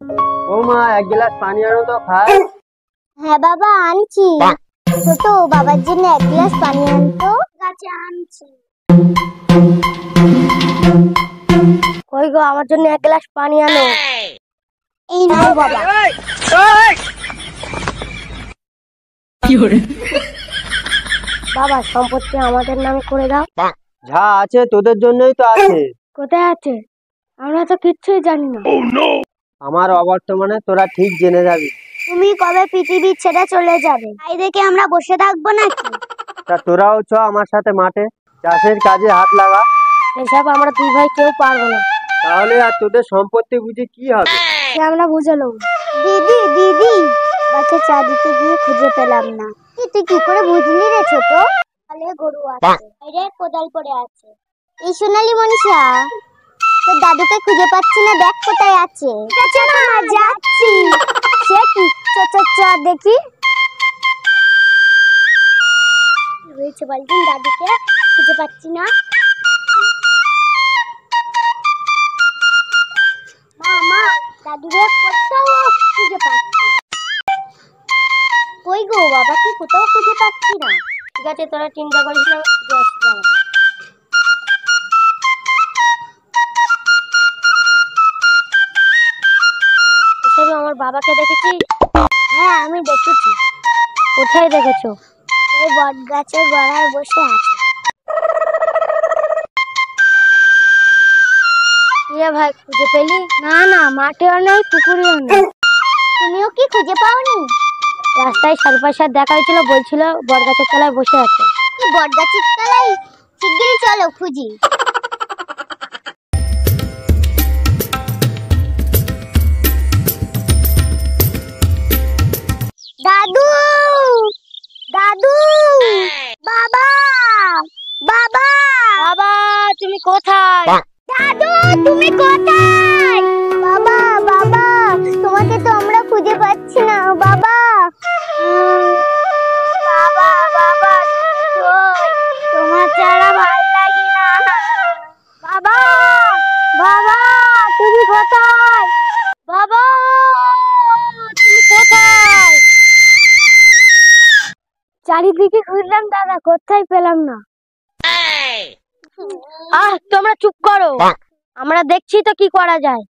ও মা, এক গ্লাস পানি আনো তো খাই। হ্যাঁ বাবা, আনছি। ছোট, বাবার জন্য এক গ্লাস পানি আনতো। গাছে আনছি। কই গো, আমার জন্য এক গ্লাস পানি আনো। এই নাও বাবা। বাবা, সম্পত্তি আমাদের নামে করে দাও। যা আছে তোদের জন্যই তো আছে। কোথায় আছে? আমরা তো কিচ্ছুই জানি না। আমার অবর্তমানে তোরা ঠিক জেনে যাবি। তুমি কবে পৃথিবী ছেড়ে চলে যাবে, তাই দেখে আমরা বসে থাকবো নাকি? তা তোরাও চ আমার সাথে মাঠে, চাষের কাজে হাত লাগা। এসব আমরা দুই ভাই কেউ পারবো না। তাহলে আর তোদের সম্পত্তি বুঝি কি হবে? সে আমরা বুঝে নেবো। দিদি দিদি, বাচ্চা চা দিতে গিয়ে খুঁজে পেলাম না। তুই কি করে বুঝলি রে ছোট? তাহলে গরু আছে, বাইরে কোদাল পড়ে আছে। এই সোনালী মনীষা, তোর দাদুকে খুঁজে পাচ্ছি না, দেখ কোথায় আছে। ঠিক আছে মা, যাচ্ছি। সে কি, চ চ চ দেখি। কি হয়েছে বলদিন, দাদুকে খুঁজে পাচ্ছি না। মা মা, দাদুকে কোথাও খুঁজে পাচ্ছি। কই গো বাবা, কি কোথাও খুঁজে পাচ্ছি না। ঠিক আছে, তোরা চিন্তা করিস না, খুঁজে আসছি আমাকে। এসব আমার বাবাকে দেখেছিস? হ্যাঁ, আমি দেখেছি। কোথায় দেখেছো? এই বট গাছের গোড়ায় বসে আছে। ইয়ে ভাই, খুঁজে পেলি? না না, মাঠেও নেই, পুকুরেও নেই। তুমিও কি খুঁজে পাওনি? রাস্তায় সারুপার সাথে দেখা হয়েছিল, বলছিল বট গাছের তলায় বসে আছে। কি বট গাছের তলায়? শিগগিরই চলো খুঁজি। দাদু, দাদু, বাবা, বাবা, বাবা, তুমি কোথায়? দাদু, তুমি কোথায়? বাবা, বাবা, তোমাকে তো আমরা খুঁজে পাচ্ছি না বাবা। বাবা, বাবা, তোমার ছাড়া ভালো লাগে না। বাবা, বাবা, তুমি কোথায়? বাবা, তুমি কোথায়? চারিদিকে ঘুরলাম দাদা, কোথায় পেলাম না। তোমরা চুপ করো, আমরা দেখছি তো কি করা যায়।